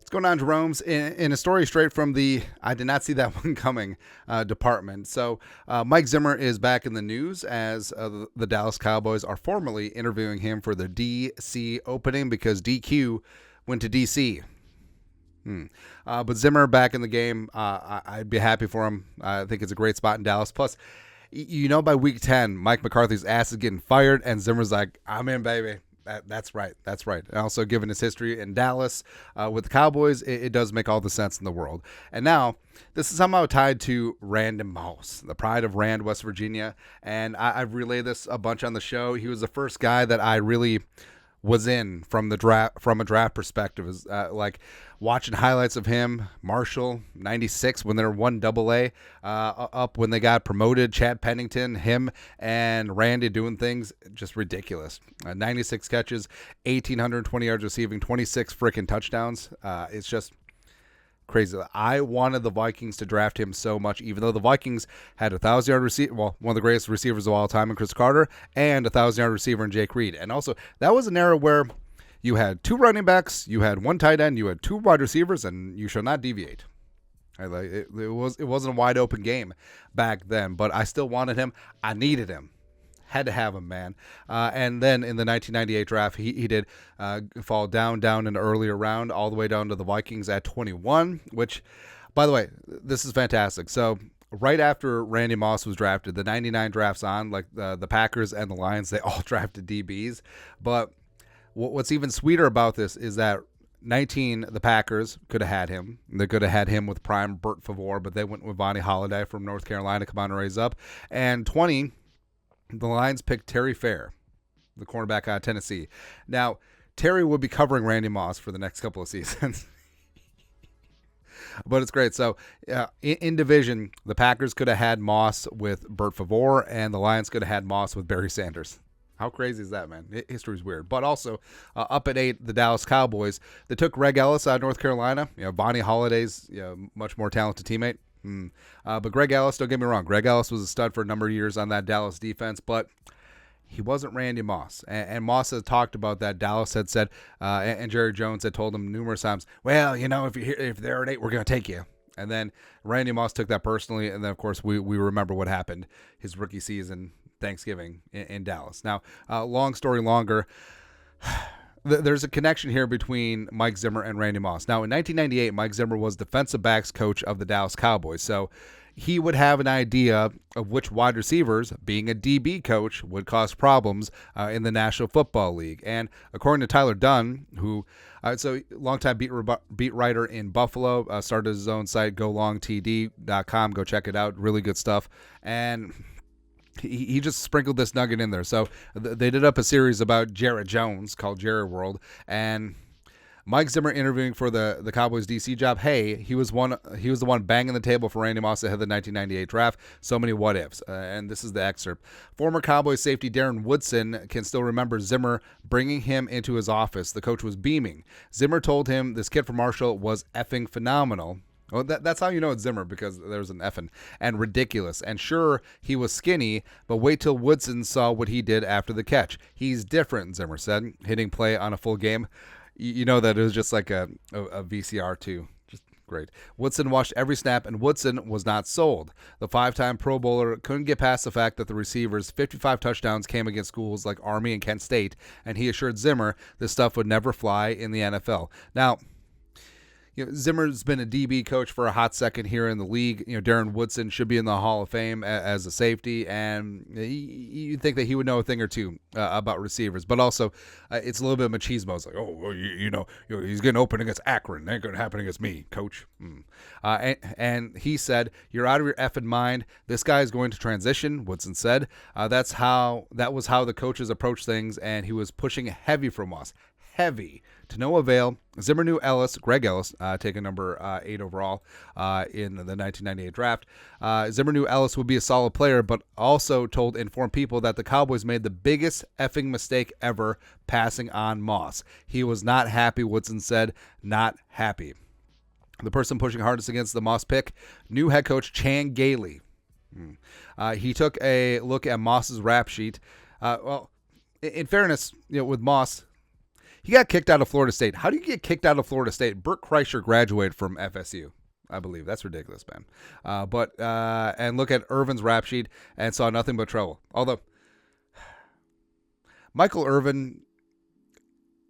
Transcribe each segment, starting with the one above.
What's going on, Jerome's? In a story straight from the I did not see that one coming department. So Mike Zimmer is back in the news as the Dallas Cowboys are formally interviewing him for the DC opening because DQ went to DC. But Zimmer back in the game. I'd be happy for him. I think it's a great spot in Dallas. Plus, by week 10, Mike McCarthy's ass is getting fired, and Zimmer's like, I'm in, baby. That's right. And also, given his history in Dallas with the Cowboys, it does make all the sense in the world. And now, this is somehow tied to Randy Moss, the pride of Rand, West Virginia. And I've relayed this a bunch on the show. He was the first guy that I really was in from a draft perspective, is like watching highlights of him. Marshall 96 when they were 1AA up when they got promoted. Chad Pennington, him and Randy doing things just ridiculous. 96 catches, 1,820 yards receiving, 26 freaking touchdowns. It's just crazy. I wanted the Vikings to draft him so much, even though the Vikings had 1,000-yard receiver, one of the greatest receivers of all time in Chris Carter, and 1,000-yard receiver in Jake Reed. And also, that was an era where you had 2 running backs, you had 1 tight end, you had 2 wide receivers, and you shall not deviate. It wasn't a wide open game back then, but I still wanted him. I needed him. Had to have him, man. And then in the 1998 draft, he did fall down in an earlier round, all the way down to the Vikings at 21, which, by the way, this is fantastic. So right after Randy Moss was drafted, the 99 drafts on, like the Packers and the Lions, they all drafted DBs. But what's even sweeter about this is that 19, the Packers could have had him. They could have had him with prime Bert Favre, but they went with Vonnie Holliday from North Carolina, come on and raise up. And 20, the Lions picked Terry Fair, the cornerback out of Tennessee. Now, Terry will be covering Randy Moss for the next couple of seasons. But it's great. So, in division, the Packers could have had Moss with Bert Favre, and the Lions could have had Moss with Barry Sanders. How crazy is that, man? History's weird. But also, up at 8, the Dallas Cowboys, they took Greg Ellis out of North Carolina. Vonnie Holliday's much more talented teammate. But Greg Ellis, don't get me wrong, Greg Ellis was a stud for a number of years on that Dallas defense, but he wasn't Randy Moss. And Moss has talked about that. Dallas had said, and Jerry Jones had told him numerous times, well, if they're at 8, we're going to take you. And then Randy Moss took that personally, and then, of course, we remember what happened his rookie season, Thanksgiving, in Dallas. Now, long story longer, there's a connection here between Mike Zimmer and Randy Moss. Now, in 1998, Mike Zimmer was defensive backs coach of the Dallas Cowboys, so he would have an idea of which wide receivers, being a DB coach, would cause problems in the National Football League. And according to Tyler Dunn, who so longtime beat writer in Buffalo, started his own site, golongtd.com. Go check it out. Really good stuff. And he just sprinkled this nugget in there. So they did up a series about Jarrett Jones called Jerry World, and Mike Zimmer interviewing for the Cowboys DC job. Hey, he was the one banging the table for Randy Moss ahead of the 1998 draft. So many what ifs, and this is the excerpt. Former Cowboys safety Darren Woodson can still remember Zimmer bringing him into his office. The coach was beaming. Zimmer told him this kid from Marshall was effing phenomenal. Well, that's how you know it's Zimmer, because there's an effing, and ridiculous. And sure, he was skinny, but wait till Woodson saw what he did after the catch. He's different, Zimmer said, hitting play on a full game. You know that it was just like a VCR too. Just great. Woodson watched every snap, and Woodson was not sold. The 5-time Pro Bowler couldn't get past the fact that the receivers' 55 touchdowns came against schools like Army and Kent State, and he assured Zimmer this stuff would never fly in the NFL. Now, Zimmer's been a DB coach for a hot second here in the league. Darren Woodson should be in the Hall of Fame as a safety, and you'd think that he would know a thing or two about receivers. But also, it's a little bit of machismo. It's like, he's getting open against Akron. It ain't going to happen against me, coach. And he said, you're out of your effing mind. This guy is going to transition, Woodson said. That was how the coaches approach things, and he was pushing heavy from us. Heavy to no avail. Zimmer knew Greg Ellis, taking number 8 overall in the 1998 draft. Zimmer knew Ellis would be a solid player, but also told informed people that the Cowboys made the biggest effing mistake ever passing on Moss. He was not happy, Woodson said. Not happy. The person pushing hardest against the Moss pick, new head coach Chan Gailey. He took a look at Moss's rap sheet. In fairness, with Moss, He got kicked out of Florida State. How do you get kicked out of Florida State? Burt Kreischer graduated from FSU. I believe. That's ridiculous, man. And look at Irvin's rap sheet and saw nothing but trouble. Although Michael Irvin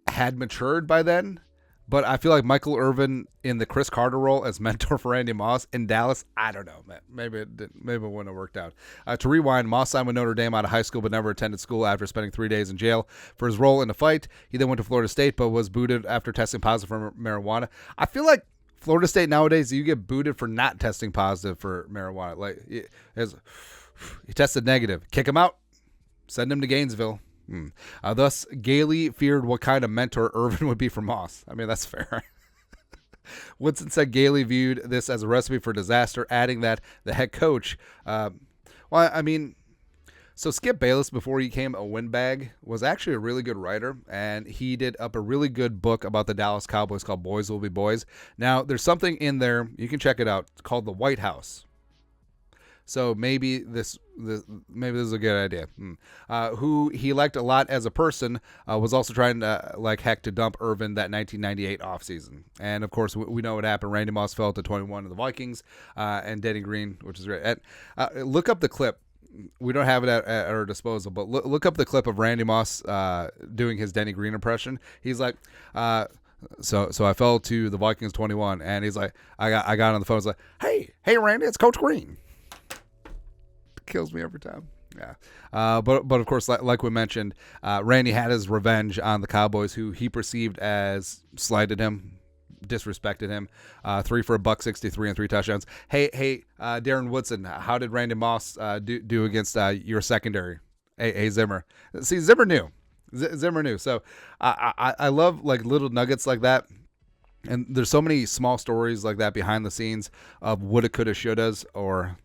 had matured by then, but I feel like Michael Irvin in the Chris Carter role as mentor for Randy Moss in Dallas, I don't know, man. Maybe it wouldn't have worked out. To rewind, Moss signed with Notre Dame out of high school but never attended school after spending 3 days in jail for his role in the fight. He then went to Florida State but was booted after testing positive for marijuana. I feel like Florida State nowadays, you get booted for not testing positive for marijuana. Like, he tested negative. Kick him out. Send him to Gainesville. Thus, Gailey feared what kind of mentor Irvin would be for Moss. I mean, that's fair. Woodson said Gailey viewed this as a recipe for disaster, adding that the head coach, so Skip Bayless, before he became a windbag, was actually a really good writer, and he did up a really good book about the Dallas Cowboys called Boys Will Be Boys. Now, there's something in there, you can check it out, called The White House. So maybe this is a good idea. Who he liked a lot as a person, was also trying to, to dump Irvin that 1998 offseason. And, of course, we know what happened. Randy Moss fell to 21 of the Vikings, and Denny Green, which is great. And, look up the clip. We don't have it at our disposal, but look up the clip of Randy Moss doing his Denny Green impression. He's like, so I fell to the Vikings 21, and he's like, I got on the phone. It's like, hey, Randy, it's Coach Green. Kills me every time. Yeah. But of course, like we mentioned, Randy had his revenge on the Cowboys, who he perceived as slighted him, disrespected him. 3 for $163 and 3 touchdowns. Hey, Darren Woodson, how did Randy Moss do against your secondary? Hey, Zimmer. See, Zimmer knew. Zimmer knew. So I love little nuggets like that. And there's so many small stories like that behind the scenes of woulda, coulda, shouldas, or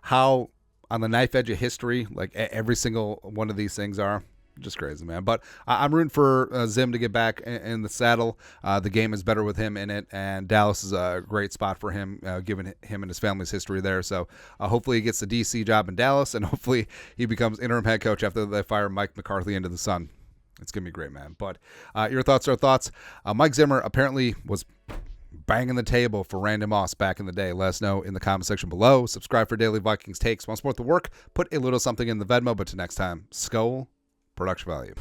how on the knife edge of history, every single one of these things are. Just crazy, man. But I'm rooting for Zim to get back in the saddle. The game is better with him in it, and Dallas is a great spot for him, given him and his family's history there. So hopefully he gets the DC job in Dallas, and hopefully he becomes interim head coach after they fire Mike McCarthy into the sun. It's going to be great, man. But your thoughts are thoughts. Mike Zimmer apparently was banging the table for Randy Moss back in the day. Let us know in the comment section below. Subscribe for daily Vikings takes. Want to support the work? Put a little something in the Venmo. But till next time, Skull Production Value.